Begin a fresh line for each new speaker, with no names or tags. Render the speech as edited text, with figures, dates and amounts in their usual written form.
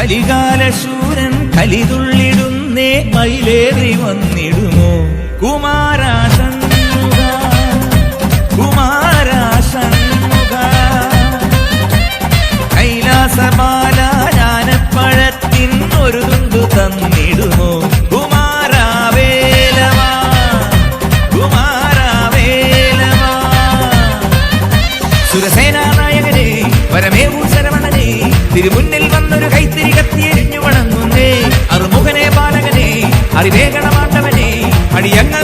കലികാലശൂരൻ കലിതുള്ളിടുന്നേ മയിലേറി വന്നിടുമോ കുമാരാഷൺമുഖ കുമാരാഷൺമുഖ കൈലാസബാല ജ്ഞാനപ്പഴത്തിൻ ഒരു തുണ്ടു തന്നിടുമോ കുമാരാവേലവാ കുമാരാവേലവാ സുരസേനാ നായകനെ വരമേവൂ ശരവണനെ തിരുമുന്നിൽ വന്നൊരു കൈത്തിരി കത്തിയെരിഞ്ഞു വണങ്ങുന്നേ അറുമുഖനെ ബാലകനെ അറിവേഗണമാണ്ടവനെ അടിയങ്ങൾ